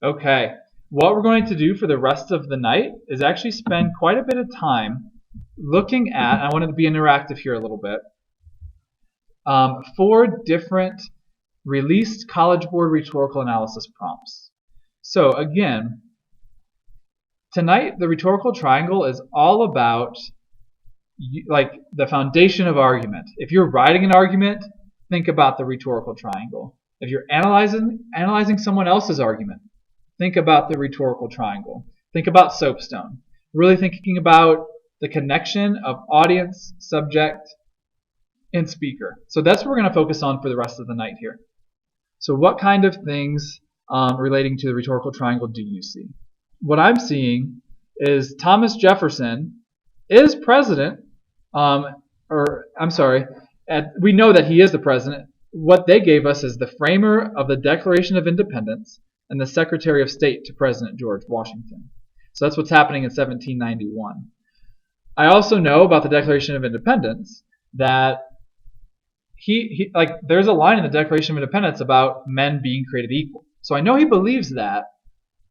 Okay, what we're going to do for the rest of the night is actually spend quite a bit of time looking at, I wanted to be interactive here a little bit, 4 different released College Board rhetorical analysis prompts. So again, tonight the rhetorical triangle is all about like the foundation of argument. If you're writing an argument, think about the rhetorical triangle. If you're analyzing someone else's argument, think about the rhetorical triangle. Think about soapstone. Really thinking about the connection of audience, subject, and speaker. So that's what we're going to focus on for the rest of the night here. So what kind of things relating to the rhetorical triangle do you see? What I'm seeing is Thomas Jefferson is president, we know that he is the president. What they gave us is the framer of the Declaration of Independence and the Secretary of State to President George Washington. So that's what's happening in 1791. I also know about the Declaration of Independence that he there's a line in the Declaration of Independence about men being created equal. So I know he believes that,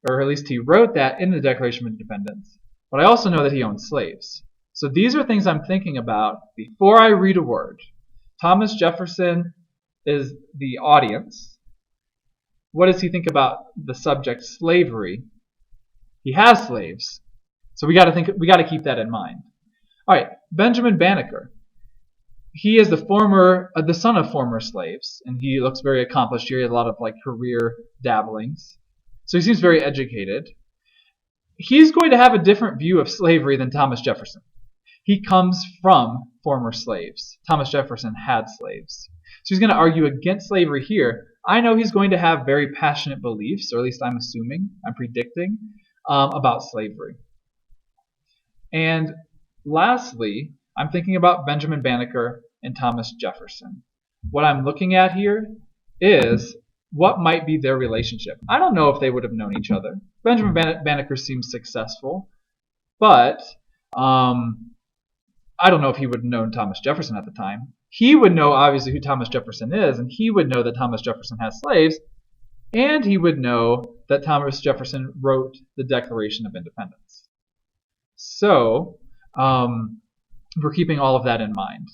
or at least he wrote that in the Declaration of Independence. But I also know that he owned slaves. So these are things I'm thinking about before I read a word. Thomas Jefferson is the audience. What does he think about the subject slavery? He has slaves. So we got to keep that in mind. All right, Benjamin Banneker. He is the son of former slaves, and he looks very accomplished here. He has a lot of career dabblings. So he seems very educated. He's going to have a different view of slavery than Thomas Jefferson. He comes from former slaves. Thomas Jefferson had slaves. So he's going to argue against slavery here. I know he's going to have very passionate beliefs, or at least I'm predicting, about slavery. And lastly, I'm thinking about Benjamin Banneker and Thomas Jefferson. What I'm looking at here is what might be their relationship. I don't know if they would have known each other. Benjamin Banneker seems successful, but I don't know if he would have known Thomas Jefferson at the time. He would know obviously who Thomas Jefferson is, and he would know that Thomas Jefferson has slaves, and he would know that Thomas Jefferson wrote the Declaration of Independence. So we're keeping all of that in mind.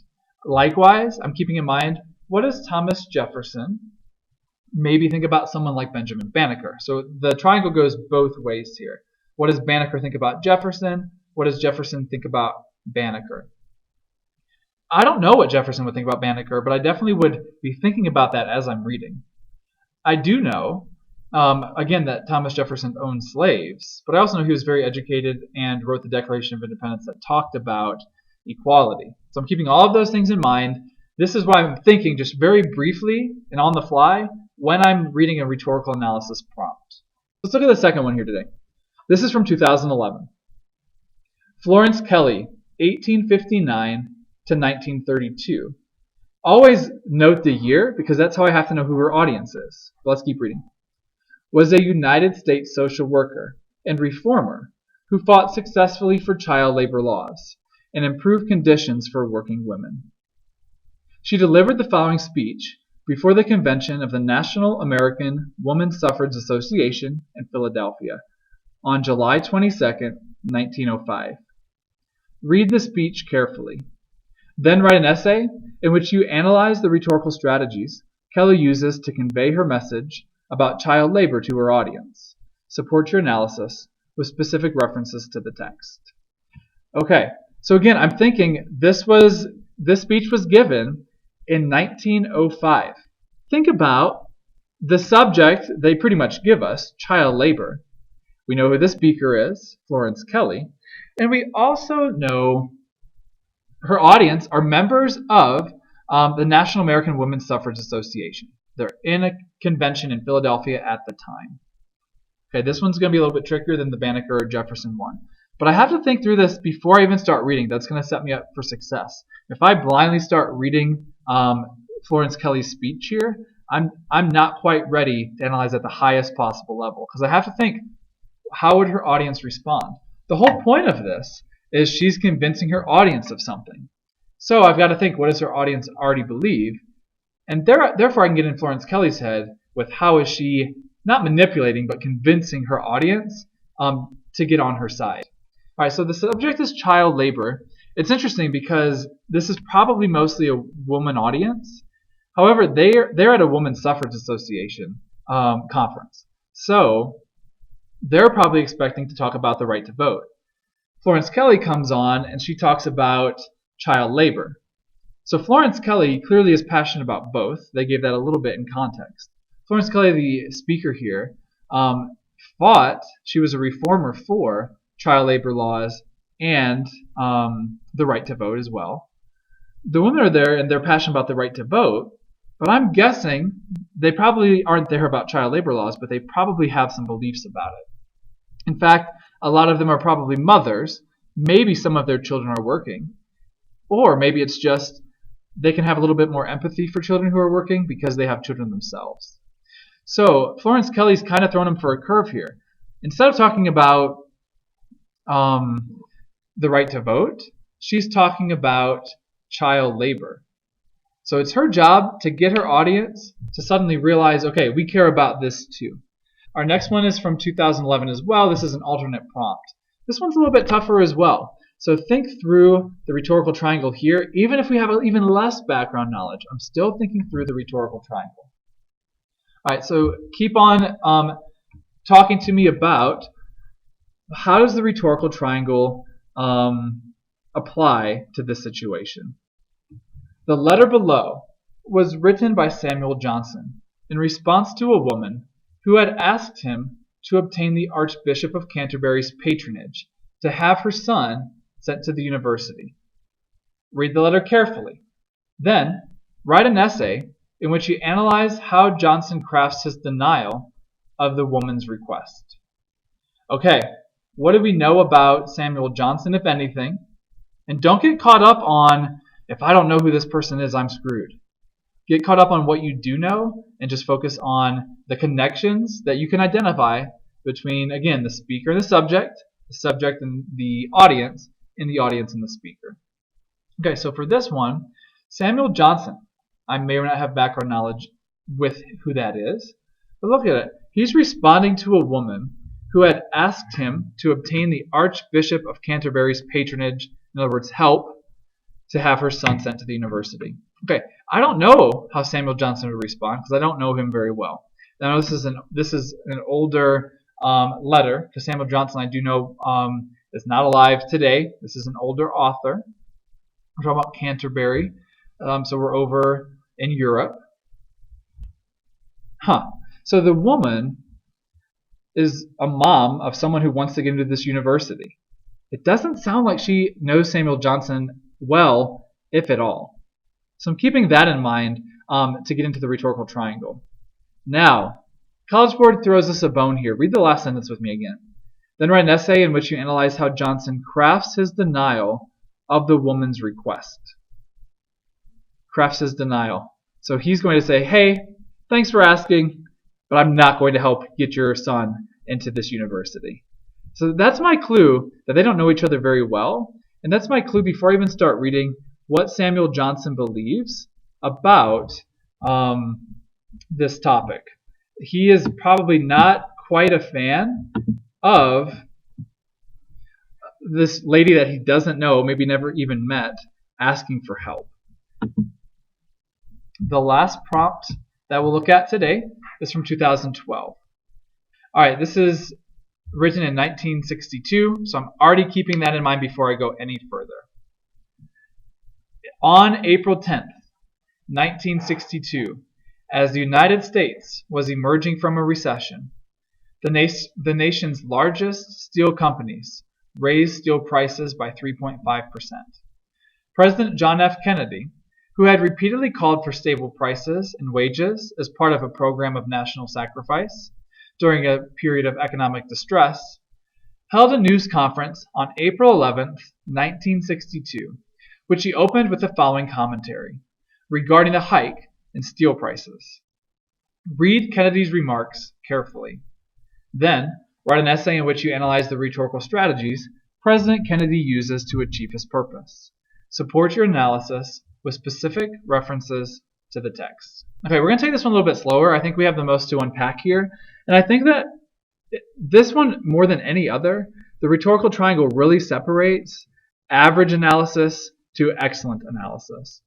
Likewise, I'm keeping in mind, what does Thomas Jefferson maybe think about someone like Benjamin Banneker? So the triangle goes both ways here. What does Banneker think about Jefferson? What does Jefferson think about Banneker? I don't know what Jefferson would think about Banneker, but I definitely would be thinking about that as I'm reading. I do know, again, that Thomas Jefferson owned slaves, but I also know he was very educated and wrote the Declaration of Independence that talked about equality. So I'm keeping all of those things in mind. This is what I'm thinking just very briefly and on the fly when I'm reading a rhetorical analysis prompt. Let's look at the second one here today. This is from 2011. Florence Kelley, 1859 to 1932. Always note the year because that's how I have to know who her audience is. But let's keep reading. Was a United States social worker and reformer who fought successfully for child labor laws and improved conditions for working women. She delivered the following speech before the convention of the National American Woman Suffrage Association in Philadelphia on July 22, 1905. Read the speech carefully. Then write an essay in which you analyze the rhetorical strategies Kelley uses to convey her message about child labor to her audience. Support your analysis with specific references to the text. Okay, so again, I'm thinking this speech was given in 1905. Think about the subject they pretty much give us, child labor. We know who the speaker is, Florence Kelley, and we also know her audience are members of the National American Woman Suffrage Association. They're in a convention in Philadelphia at the time. Okay, this one's going to be a little bit trickier than the Banneker or Jefferson one. But I have to think through this before I even start reading. That's going to set me up for success. If I blindly start reading Florence Kelley's speech here, I'm not quite ready to analyze at the highest possible level because I have to think, how would her audience respond? The whole point of this is she's convincing her audience of something. So I've got to think, what does her audience already believe? And therefore I can get in Florence Kelley's head with how is she not manipulating, but convincing her audience to get on her side. All right, so the subject is child labor. It's interesting because this is probably mostly a woman audience. However, they're at a Women's Suffrage Association conference. So they're probably expecting to talk about the right to vote. Florence Kelley comes on and she talks about child labor. So Florence Kelley clearly is passionate about both. They gave that a little bit in context. Florence Kelley, the speaker here, she was a reformer for child labor laws and the right to vote as well. The women are there and they're passionate about the right to vote, but I'm guessing they probably aren't there about child labor laws, but they probably have some beliefs about it. In fact, a lot of them are probably mothers. Maybe some of their children are working. Or maybe it's just they can have a little bit more empathy for children who are working because they have children themselves. So Florence Kelley's kind of thrown them for a curve here. Instead of talking about the right to vote, she's talking about child labor. So it's her job to get her audience to suddenly realize, okay, we care about this too. Our next one is from 2011 as well. This is an alternate prompt. This one's a little bit tougher as well. So think through the rhetorical triangle here. Even if we have even less background knowledge, I'm still thinking through the rhetorical triangle. All right, so keep on talking to me about how does the rhetorical triangle apply to this situation. The letter below was written by Samuel Johnson in response to a woman who had asked him to obtain the Archbishop of Canterbury's patronage to have her son sent to the university. Read the letter carefully. Then, write an essay in which you analyze how Johnson crafts his denial of the woman's request. Okay, what do we know about Samuel Johnson, if anything? And don't get caught up on, if I don't know who this person is, I'm screwed. Get caught up on what you do know and just focus on the connections that you can identify between, again, the speaker and the subject and the audience and the speaker. Okay, so for this one, Samuel Johnson, I may or not have background knowledge with who that is, but look at it. He's responding to a woman who had asked him to obtain the Archbishop of Canterbury's patronage, in other words, help, to have her son sent to the university. Okay, I don't know how Samuel Johnson would respond because I don't know him very well. Now this is an older letter to Samuel Johnson. I do know is not alive today. This is an older author. We're talking about Canterbury, so we're over in Europe. So the woman is a mom of someone who wants to get into this university. It doesn't sound like she knows Samuel Johnson well, if at all. So I'm keeping that in mind to get into the rhetorical triangle. Now, College Board throws us a bone here. Read the last sentence with me again. Then write an essay in which you analyze how Johnson crafts his denial of the woman's request. Crafts his denial. So he's going to say, hey, thanks for asking, but I'm not going to help get your son into this university. So that's my clue that they don't know each other very well. And that's my clue before I even start reading what Samuel Johnson believes about this topic. He is probably not quite a fan of this lady that he doesn't know, maybe never even met, asking for help. The last prompt that we'll look at today is from 2012. All right, this is written in 1962, so I'm already keeping that in mind before I go any further. On April 10th, 1962, as the United States was emerging from a recession, the nation's largest steel companies raised steel prices by 3.5%. President John F. Kennedy, who had repeatedly called for stable prices and wages as part of a program of national sacrifice during a period of economic distress, held a news conference on April 11th, 1962, which he opened with the following commentary regarding the hike in steel prices. Read Kennedy's remarks carefully. Then, write an essay in which you analyze the rhetorical strategies President Kennedy uses to achieve his purpose. Support your analysis with specific references to the text. Okay, we're going to take this one a little bit slower. I think we have the most to unpack here. And I think that this one, more than any other, the rhetorical triangle really separates average analysis to excellent analysis.